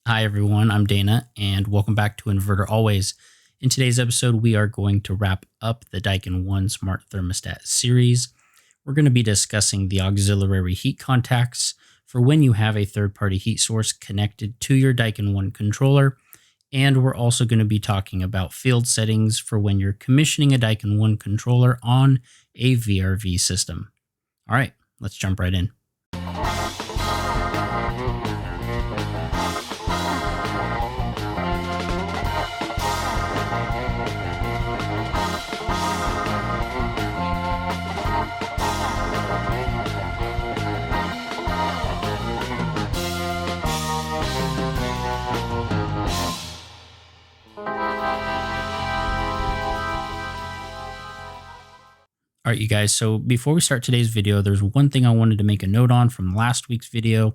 Hi everyone, I'm Dana and welcome back to Inverter Always. In today's episode, we are going to wrap up the Daikin 1 Smart Thermostat series. We're going to be discussing the auxiliary heat contacts for when you have a third-party heat source connected to your Daikin 1 controller. And we're also going to be talking about field settings for when you're commissioning a Daikin 1 controller on a VRV system. All right, let's jump right in. All right, you guys, so before we start today's video, there's one thing I wanted to make a note on from last week's video.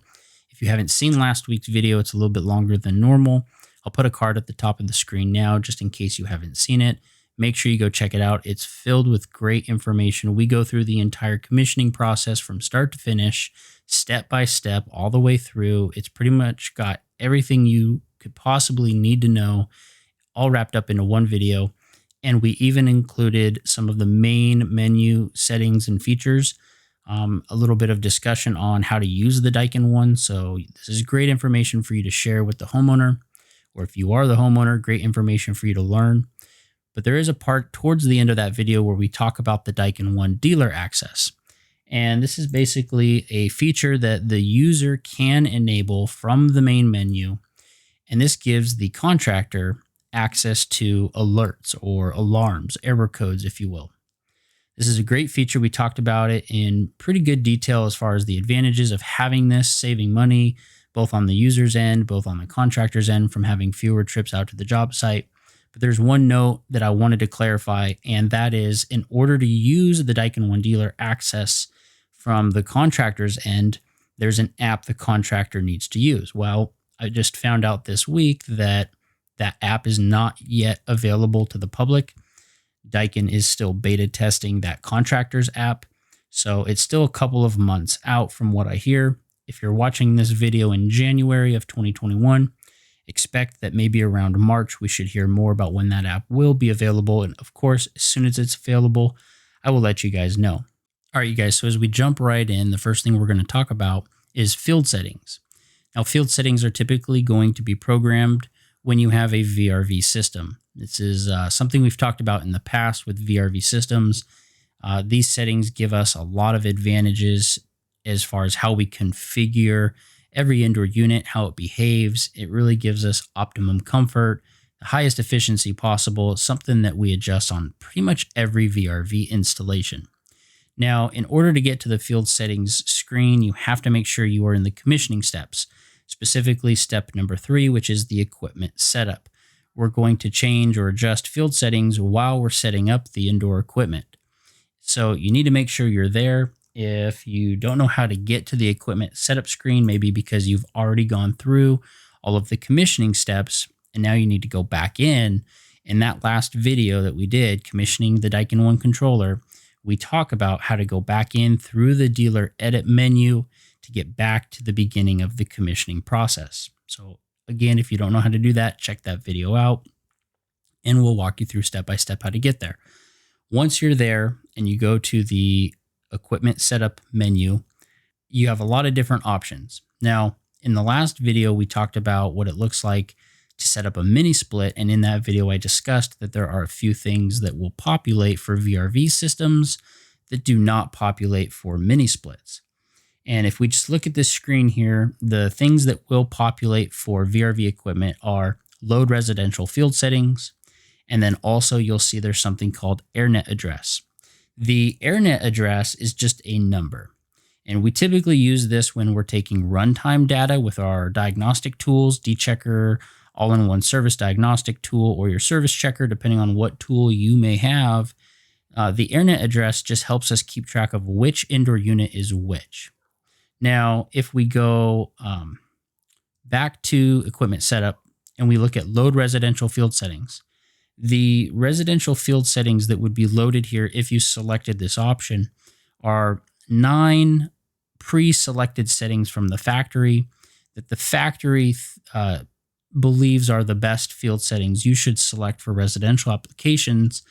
If you haven't seen last week's video, it's a little bit longer than normal. I'll put a card at the top of the screen now, just in case you haven't seen it. Make sure you go check it out. It's filled with great information. We go through the entire commissioning process from start to finish, step by step, all the way through. It's pretty much got everything you could possibly need to know, all wrapped up into one video. And we even included some of the main menu settings and features, a little bit of discussion on how to use the Daikin 1. So this is great information for you to share with the homeowner, or if you are the homeowner, great information for you to learn. But there is a part towards the end of that video where we talk about the Daikin 1 dealer access. And this is basically a feature that the user can enable from the main menu. And this gives the contractor access to alerts or alarms, error codes, if you will. This is a great feature. We talked about it in pretty good detail as far as the advantages of having this, saving money, both on the user's end, both on the contractor's end, from having fewer trips out to the job site. But there's one note that I wanted to clarify, and that is in order to use the Daikin 1 dealer access from the contractor's end, there's an app the contractor needs to use. Well, I just found out this week that app is not yet available to the public. Daikin is still beta testing that contractor's app, so it's still a couple of months out from what I hear. If you're watching this video in January of 2021, expect that maybe around March we should hear more about when that app will be available. And of course, as soon as it's available, I will let you guys know. All right, you guys, so as we jump right in, the first thing we're going to talk about is field settings. Now, field settings are typically going to be programmed when you have a VRV system. This is something we've talked about in the past with VRV systems. These settings give us a lot of advantages as far as how we configure every indoor unit, how it behaves. It really gives us optimum comfort, the highest efficiency possible, something that we adjust on pretty much every VRV installation. Now, in order to get to the field settings screen, you have to make sure you are in the commissioning steps. Specifically step number 3, which is the equipment setup. We're going to change or adjust field settings while we're setting up the indoor equipment. So you need to make sure you're there. If you don't know how to get to the equipment setup screen, maybe because you've already gone through all of the commissioning steps and now you need to go back in that last video that we did, commissioning the Daikin 1 controller, we talk about how to go back in through the dealer edit menu to get back to the beginning of the commissioning process. So again, if you don't know how to do that, check that video out and we'll walk you through step by step how to get there. Once you're there and you go to the equipment setup menu, you have a lot of different options. Now, in the last video, we talked about what it looks like to set up a mini split. And in that video, I discussed that there are a few things that will populate for VRV systems that do not populate for mini splits. And if we just look at this screen here, the things that will populate for VRV equipment are load residential field settings. And then also you'll see there's something called Airnet Address. The Airnet Address is just a number. And we typically use this when we're taking runtime data with our diagnostic tools, DChecker, all-in-one service diagnostic tool, or your service checker, depending on what tool you may have. The Airnet Address just helps us keep track of which indoor unit is which. Now, if we go back to equipment setup and we look at load residential field settings, the residential field settings that would be loaded here if you selected this option are 9 pre-selected settings from the factory that the factory believes are the best field settings you should select for residential applications.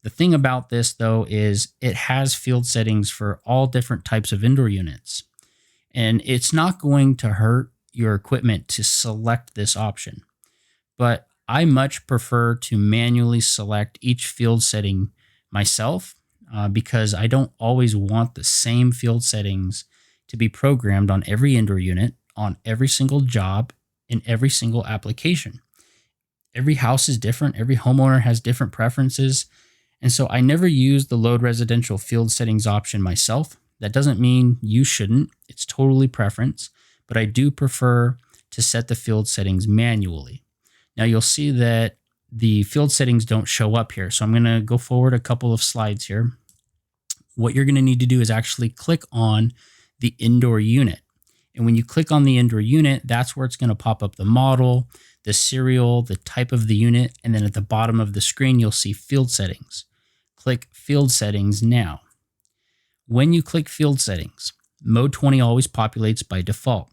The thing about this, though, is it has field settings for all different types of indoor units. And it's not going to hurt your equipment to select this option. But I much prefer to manually select each field setting myself because I don't always want the same field settings to be programmed on every indoor unit, on every single job, in every single application. Every house is different. Every homeowner has different preferences. And so I never use the load residential field settings option myself. That doesn't mean you shouldn't. It's totally preference, but I do prefer to set the field settings manually. Now you'll see that the field settings don't show up here. So I'm going to go forward a couple of slides here. What you're going to need to do is actually click on the indoor unit. And when you click on the indoor unit, that's where it's going to pop up the model, the serial, the type of the unit, and then at the bottom of the screen, you'll see field settings. Click field settings now. When you click field settings, mode 20 always populates by default.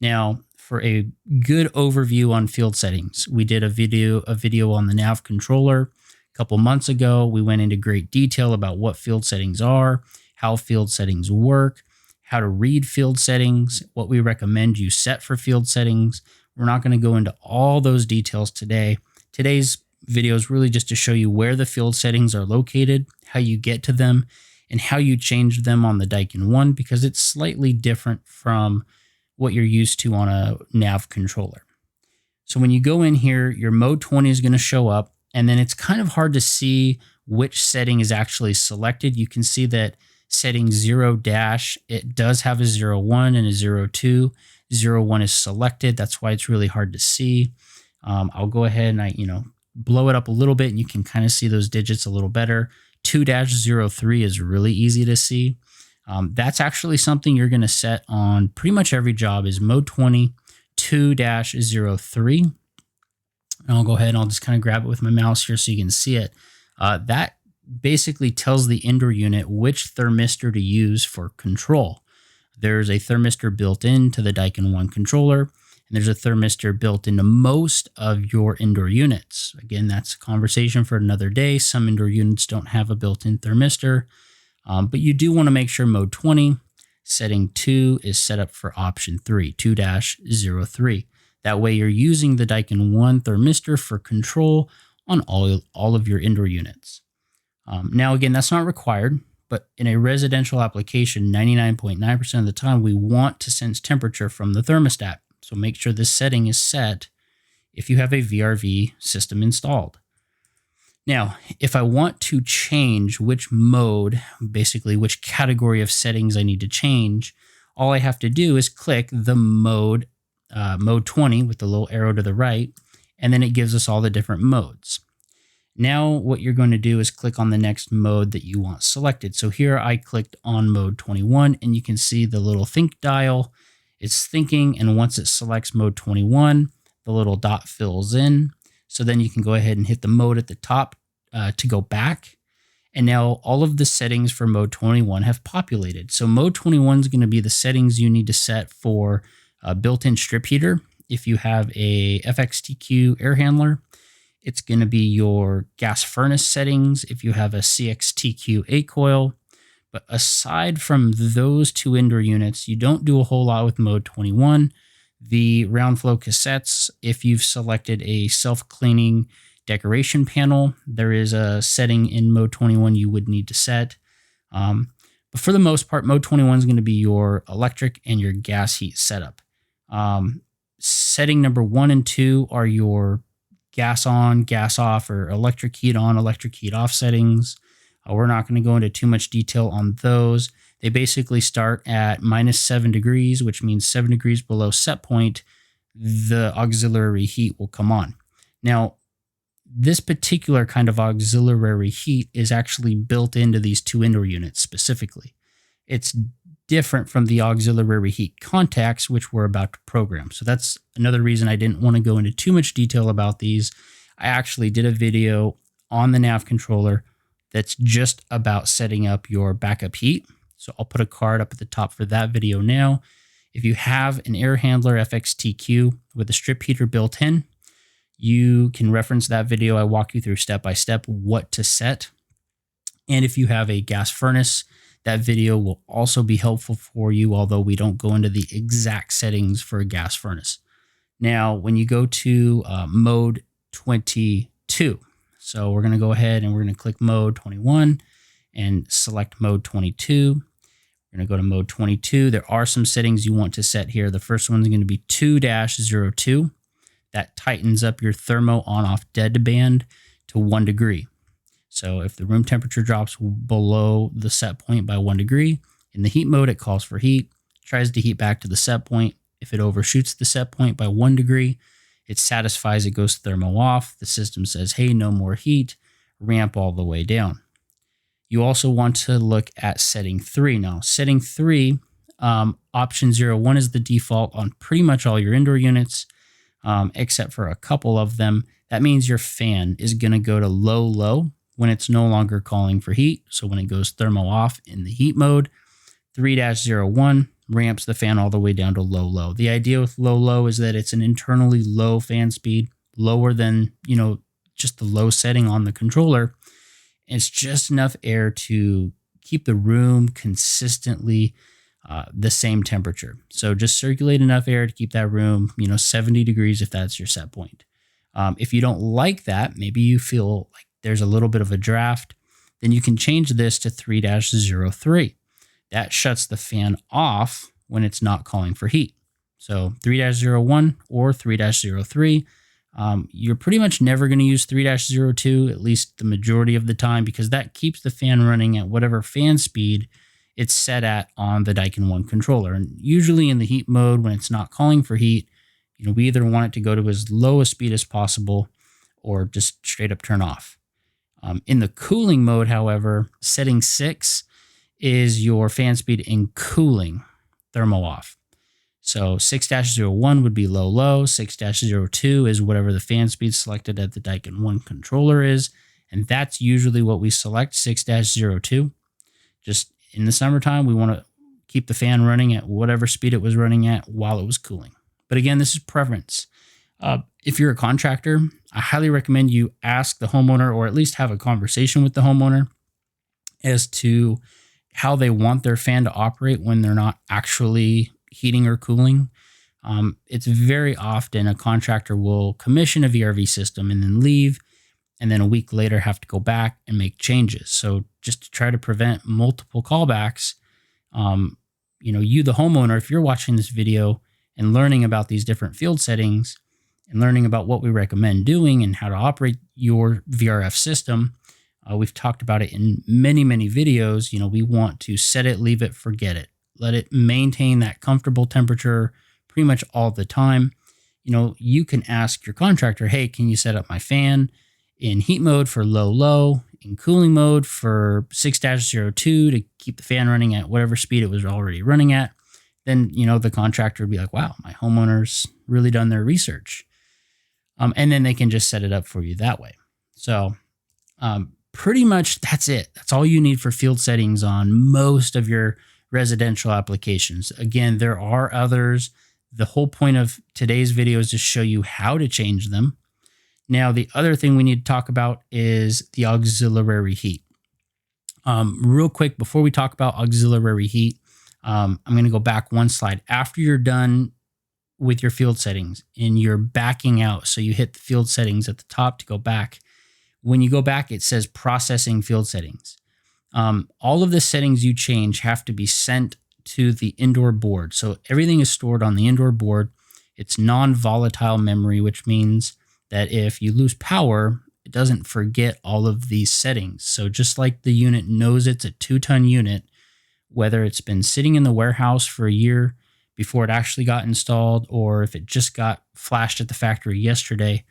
Now, for a good overview on field settings, we did a video on the nav controller a couple months ago. We went into great detail about what field settings are, how field settings work, how to read field settings, what we recommend you set for field settings. We're not going to go into all those details today. Today's video is really just to show you where the field settings are located, how you get to them, and how you change them on the Daikin 1 because it's slightly different from what you're used to on a nav controller. So when you go in here, your mode 20 is going to show up, and then it's kind of hard to see which setting is actually selected. You can see that setting 0 dash, it does have a 01 and a 02. 01 is selected. That's why it's really hard to see. I'll go ahead and blow it up a little bit and you can kind of see those digits a little better. 2-03 is really easy to see. That's actually something you're going to set on pretty much every job is mode 20 2-03. And I'll go ahead and I'll just kind of grab it with my mouse here so you can see it. That basically tells the indoor unit which thermistor to use for control. There's a thermistor built into the Daikin 1 controller, and there's a thermistor built into most of your indoor units. Again, that's a conversation for another day. Some indoor units don't have a built-in thermistor, but you do want to make sure mode 20, setting 2 is set up for option 3, 2-03. That way you're using the Daikin 1 thermistor for control on all of your indoor units. Now, again, that's not required, but in a residential application, 99.9% of the time, we want to sense temperature from the thermostat. So make sure this setting is set if you have a VRV system installed. Now, if I want to change which mode, basically which category of settings I need to change, all I have to do is click the mode 20 with the little arrow to the right, and then it gives us all the different modes. Now what you're going to do is click on the next mode that you want selected. So here I clicked on mode 21 and you can see the little think dial. It's thinking, and once it selects mode 21, the little dot fills in. So then you can go ahead and hit the mode at the top to go back. And now all of the settings for mode 21 have populated. So mode 21 is going to be the settings you need to set for a built-in strip heater. If you have a FXTQ air handler, it's going to be your gas furnace settings if you have a CXTQ 8 coil. But aside from those two indoor units, you don't do a whole lot with mode 21. The round flow cassettes, if you've selected a self-cleaning decoration panel, there is a setting in mode 21 you would need to set. But for the most part, mode 21 is going to be your electric and your gas heat setup. Setting number 1 and 2 are your gas on, gas off, or electric heat on, electric heat off settings. We're not going to go into too much detail on those. They basically start at -7 degrees, which means 7 degrees below set point, the auxiliary heat will come on. Now, this particular kind of auxiliary heat is actually built into these two indoor units specifically. It's different from the auxiliary heat contacts, which we're about to program. So that's another reason I didn't want to go into too much detail about these. I actually did a video on the nav controller that's just about setting up your backup heat. So I'll put a card up at the top for that video now. If you have an air handler FXTQ with a strip heater built in, You can reference that video. I walk you through step by step what to set. And if you have a gas furnace, that video will also be helpful for you, although we don't go into the exact settings for a gas furnace. Now, when you go to mode 22, so we're going to go ahead and we're going to click mode 21 and select mode 22. We're going to go to mode 22. There are some settings you want to set here. The first one is going to be 2-02. That tightens up your thermo on-off deadband to 1 degree. So if the room temperature drops below the set point by 1 degree, in the heat mode, it calls for heat, tries to heat back to the set point. If it overshoots the set point by 1 degree, it satisfies, it goes thermo off. The system says, hey, no more heat, ramp all the way down. You also want to look at setting 3. Now, setting 3, option 01 is the default on pretty much all your indoor units, except for a couple of them. That means your fan is going to go to low when it's no longer calling for heat. So when it goes thermo off in the heat mode, 3-01 ramps the fan all the way down to low. The idea with low is that it's an internally low fan speed, lower than, just the low setting on the controller. It's just enough air to keep the room consistently the same temperature. So just circulate enough air to keep that room, 70 degrees if that's your set point. If you don't like that, maybe you feel like there's a little bit of a draft, then you can change this to 3-03. That shuts the fan off when it's not calling for heat. So 3-01 or 3-03. You're pretty much never going to use 3-02, at least the majority of the time, because that keeps the fan running at whatever fan speed it's set at on the Daikin 1 controller. And usually in the heat mode, when it's not calling for heat, we either want it to go to as low a speed as possible or just straight up turn off. In the cooling mode, however, setting 6 is your fan speed in cooling, thermo off. So 6-01 would be low. 6-02 is whatever the fan speed selected at the Daikin 1 controller is. And that's usually what we select, 6-02. Just in the summertime, we want to keep the fan running at whatever speed it was running at while it was cooling. But again, this is preference. If you're a contractor, I highly recommend you ask the homeowner, or at least have a conversation with the homeowner as to how they want their fan to operate when they're not actually heating or cooling. It's very often a contractor will commission a VRV system and then leave, and then a week later have to go back and make changes. So just to try to prevent multiple callbacks, you, the homeowner, if you're watching this video and learning about these different field settings and learning about what we recommend doing and how to operate your VRF system, we've talked about it in many videos. We want to set it, leave it, forget it. Let it maintain that comfortable temperature pretty much all the time. You can ask your contractor, hey, can you set up my fan in heat mode for low, in cooling mode for 6-02 to keep the fan running at whatever speed it was already running at. Then, the contractor would be like, wow, my homeowner's really done their research. And then they can just set it up for you that way. So pretty much that's it. That's all you need for field settings on most of your residential applications. Again, there are others. The whole point of today's video is to show you how to change them. Now, the other thing we need to talk about is the auxiliary heat. Real quick, before we talk about auxiliary heat, I'm going to go back one slide. After you're done with your field settings and you're backing out, so you hit the field settings at the top to go back. When you go back, it says processing field settings. All of the settings you change have to be sent to the indoor board. So everything is stored on the indoor board. It's non-volatile memory, which means that if you lose power, it doesn't forget all of these settings. So just like the unit knows it's a 2-ton unit, whether it's been sitting in the warehouse for a year before it actually got installed, or if it just got flashed at the factory yesterday,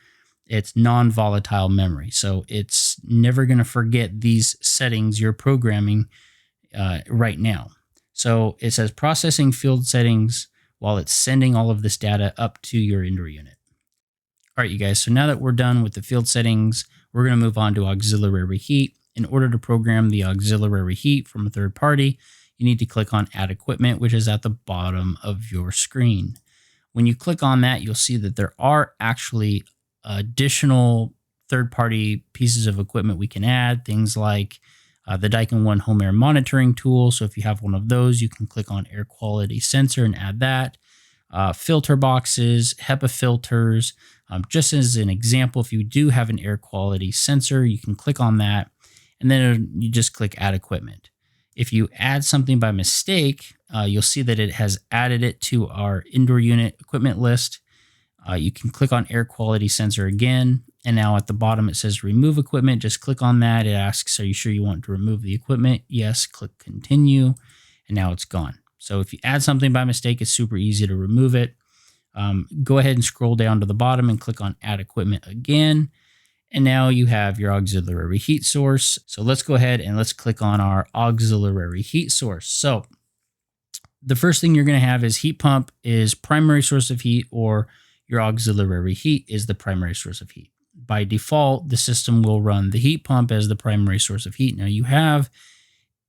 it's non-volatile memory. So it's never going to forget these settings you're programming right now. So it says processing field settings while it's sending all of this data up to your indoor unit. All right, you guys, so now that we're done with the field settings, we're going to move on to auxiliary heat. In order to program the auxiliary heat from a third party, you need to click on Add Equipment, which is at the bottom of your screen. When you click on that, you'll see that there are actually additional third-party pieces of equipment we can add, things like the Daikin 1 home air monitoring tool. So if you have one of those, you can click on air quality sensor and add that. Filter boxes, HEPA filters. Just as an example, if you do have an air quality sensor, you can click on that, and then you just click add equipment. If you add something by mistake, you'll see that it has added it to our indoor unit equipment list. You can click on air quality sensor again. And now at the bottom, it says remove equipment. Just click on that. It asks, are you sure you want to remove the equipment? Yes, click continue. And now it's gone. So if you add something by mistake, it's super easy to remove it. Go ahead and scroll down to the bottom and click on add equipment again. And now you have your auxiliary heat source. So let's go ahead and let's click on our auxiliary heat source. So the first thing you're going to have is heat pump is primary source of heat, or your auxiliary heat is the primary source of heat. By default, the system will run the heat pump as the primary source of heat. Now you have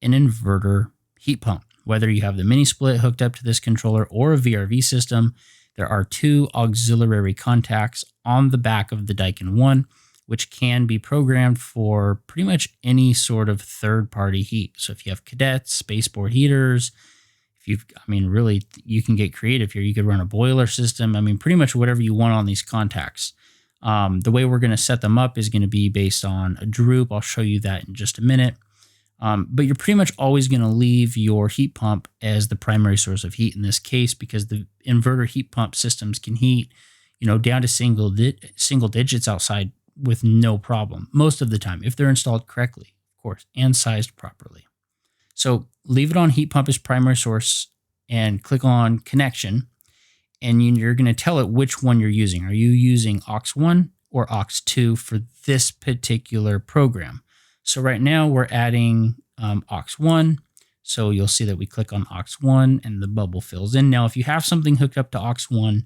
an inverter heat pump, whether you have the mini split hooked up to this controller or a VRV system. There are two auxiliary contacts on the back of the Daikin 1, which can be programmed for pretty much any sort of third-party heat. So if you have cadets, spaceport heaters, really, you can get creative here. You could run a boiler system. Pretty much whatever you want on these contacts. The way we're going to set them up is going to be based on a droop. I'll show you that in just a minute. But you're pretty much always going to leave your heat pump as the primary source of heat in this case, because the inverter heat pump systems can heat, down to single digits outside with no problem most of the time, if they're installed correctly, of course, and sized properly. So leave it on heat pump as primary source and click on connection. And you're going to tell it which one you're using. Are you using aux1 or aux2 for this particular program? So right now we're adding aux1. So you'll see that we click on aux1 and the bubble fills in. Now, if you have something hooked up to aux1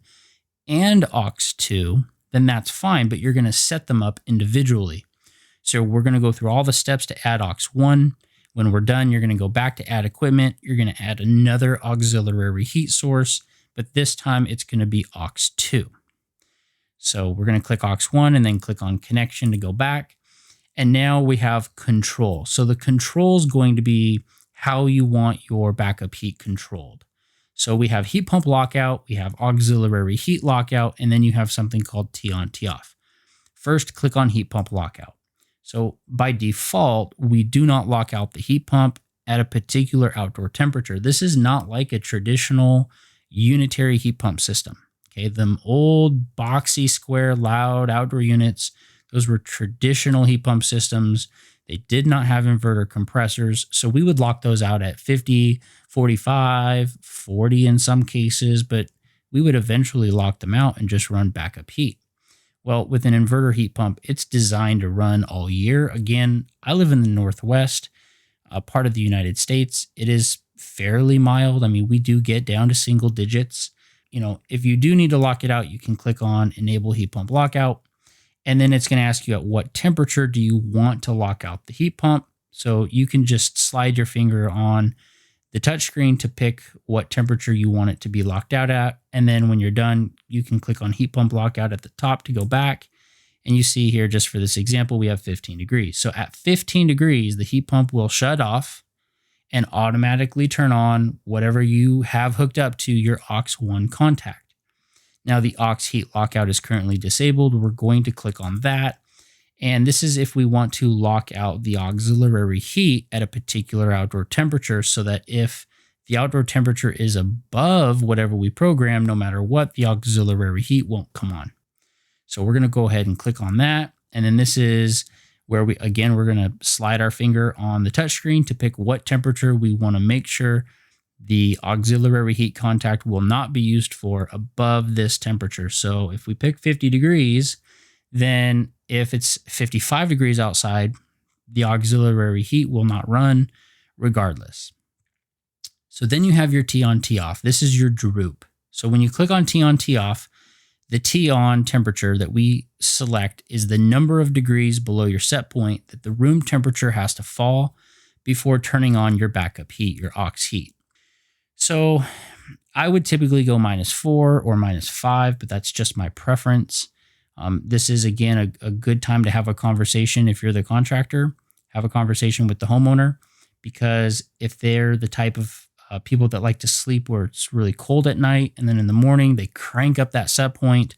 and aux2, then that's fine, but you're going to set them up individually. So we're going to go through all the steps to add aux1. When we're done, you're going to go back to add equipment. You're going to add another auxiliary heat source, but this time it's going to be aux2. So we're going to click aux1 and then click on connection to go back. And now we have control. So the control is going to be how you want your backup heat controlled. So we have heat pump lockout, we have auxiliary heat lockout, and then you have something called T-on, T-off. First, click on heat pump lockout. So by default, we do not lock out the heat pump at a particular outdoor temperature. This is not like a traditional unitary heat pump system. Okay, them old boxy square loud outdoor units, those were traditional heat pump systems. They did not have inverter compressors, so we would lock those out at 50, 45, 40 in some cases, but we would eventually lock them out and just run backup heat. Well, with an inverter heat pump, it's designed to run all year. Again, I live in the Northwest, a part of the United States. It is fairly mild. We do get down to single digits. If you do need to lock it out, you can click on enable heat pump lockout. And then it's going to ask you at what temperature do you want to lock out the heat pump. So you can just slide your finger on the touchscreen to pick what temperature you want it to be locked out at. And then when you're done, you can click on heat pump lockout at the top to go back. And you see here, just for this example, we have 15 degrees. So at 15 degrees, the heat pump will shut off and automatically turn on whatever you have hooked up to your aux1 contact. Now the aux heat lockout is currently disabled. We're going to click on that. And this is if we want to lock out the auxiliary heat at a particular outdoor temperature, so that if the outdoor temperature is above whatever we program, no matter what, the auxiliary heat won't come on. So we're going to go ahead and click on that. And then this is where we're going to slide our finger on the touchscreen to pick what temperature we want to make sure the auxiliary heat contact will not be used for above this temperature. So if we pick 50 degrees, then if it's 55 degrees outside, the auxiliary heat will not run regardless. So then you have your T-on, T-off. This is your droop. So when you click on T-on, T-off, the T-on temperature that we select is the number of degrees below your set point that the room temperature has to fall before turning on your backup heat, your aux heat. So I would typically go -4 or -5, but that's just my preference. This is, again, a good time to have a conversation. If you're the contractor, have a conversation with the homeowner, because if they're the type of people that like to sleep where it's really cold at night, and then in the morning they crank up that set point,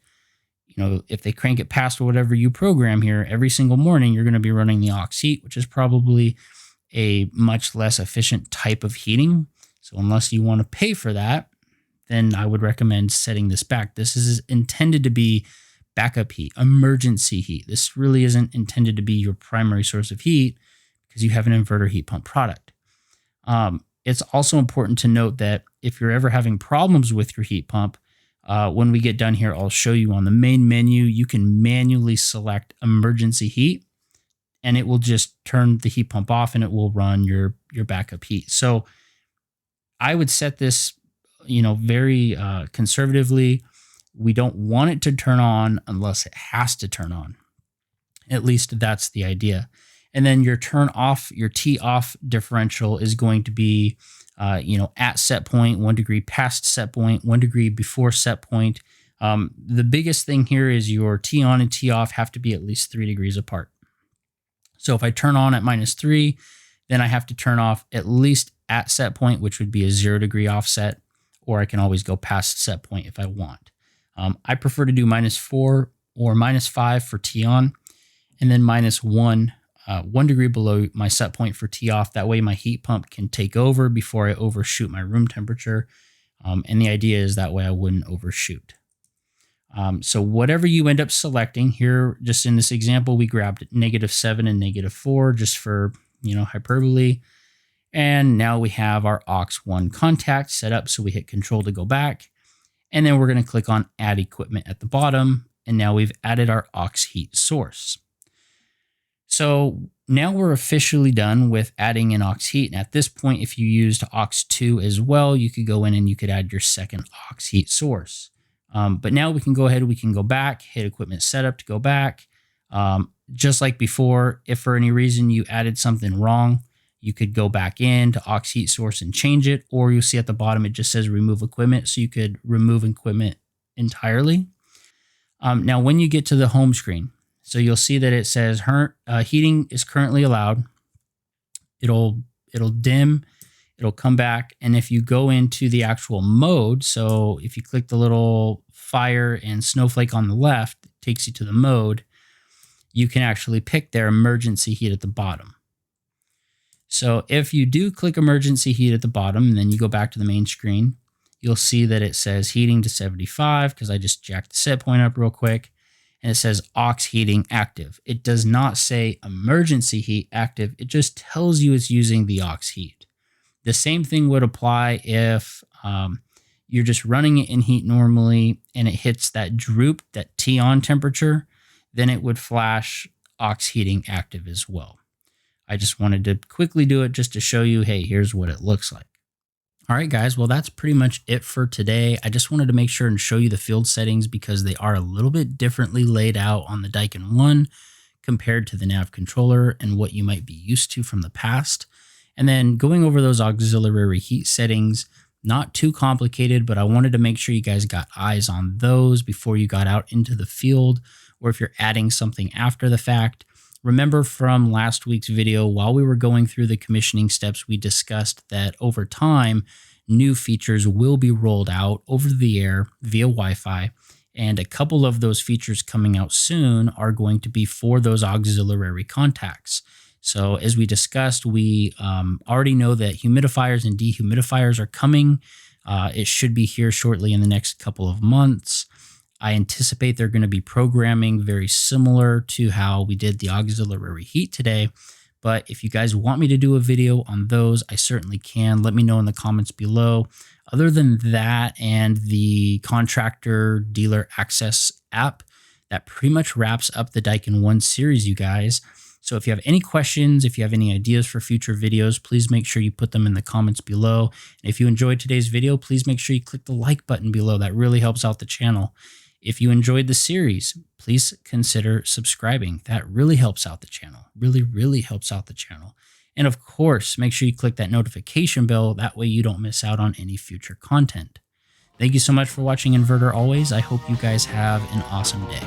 if they crank it past whatever you program here, every single morning you're going to be running the Aux Heat, which is probably a much less efficient type of heating. So unless you want to pay for that, then I would recommend setting this back. This is intended to be backup heat, emergency heat. This really isn't intended to be your primary source of heat because you have an inverter heat pump product. It's also important to note that if you're ever having problems with your heat pump, when we get done here, I'll show you on the main menu, you can manually select emergency heat, and it will just turn the heat pump off and it will run your backup heat. So I would set this, very conservatively. We don't want it to turn on unless it has to turn on. At least that's the idea. And then your turn off, your T off differential is going to be, at set point, 1 degree past set point, 1 degree before set point. The biggest thing here is your T on and T off have to be at least 3 degrees apart. So if I turn on at -3, then I have to turn off at least at set point, which would be a 0 degree offset, or I can always go past set point if I want. I prefer to do -4 or -5 for T on, and then -1, 1 degree below my set point for T off. That way my heat pump can take over before I overshoot my room temperature. And the idea is that way I wouldn't overshoot. So whatever you end up selecting here, just in this example, we grabbed -7 and -4 just for, hyperbole. And now we have our aux1 contact set up. So we hit Control to go back. And then we're going to click on Add Equipment at the bottom. And now we've added our aux heat source. So now we're officially done with adding an aux heat. And at this point, if you used aux2 as well, you could go in and you could add your second aux heat source. But now we can go ahead, we can go back, hit equipment setup to go back. Just like before, if for any reason you added something wrong, you could go back in to aux heat source and change it, or you'll see at the bottom, it just says remove equipment. So you could remove equipment entirely. Now, when you get to the home screen, so you'll see that it says heating is currently allowed. It'll dim, it'll come back. And if you go into the actual mode, so if you click the little fire and snowflake on the left, it takes you to the mode, you can actually pick their emergency heat at the bottom. So if you do click emergency heat at the bottom, and then you go back to the main screen, you'll see that it says heating to 75, because I just jacked the set point up real quick. And it says aux heating active. It does not say emergency heat active. It just tells you it's using the aux heat. The same thing would apply if you're just running it in heat normally and it hits that droop, that T on temperature, then it would flash aux heating active as well. I just wanted to quickly do it just to show you, hey, here's what it looks like. All right, guys, well, that's pretty much it for today. I just wanted to make sure and show you the field settings because they are a little bit differently laid out on the Daikin 1 compared to the nav controller and what you might be used to from the past. And then going over those auxiliary heat settings, not too complicated, but I wanted to make sure you guys got eyes on those before you got out into the field, or if you're adding something after the fact. Remember from last week's video, while we were going through the commissioning steps, we discussed that over time, new features will be rolled out over the air via Wi-Fi. And a couple of those features coming out soon are going to be for those auxiliary contacts. So as we discussed, we already know that humidifiers and dehumidifiers are coming. It should be here shortly in the next couple of months. I anticipate they're going to be programming very similar to how we did the auxiliary heat today. But if you guys want me to do a video on those, I certainly can. Let me know in the comments below. Other than that and the contractor dealer access app, that pretty much wraps up the Daikin 1 series, you guys. So if you have any questions, if you have any ideas for future videos, please make sure you put them in the comments below. And if you enjoyed today's video, please make sure you click the like button below. That really helps out the channel. If you enjoyed the series, please consider subscribing. That really helps out the channel. Really helps out the channel. And of course, make sure you click that notification bell. That way you don't miss out on any future content. Thank you so much for watching Inverter always. I hope you guys have an awesome day.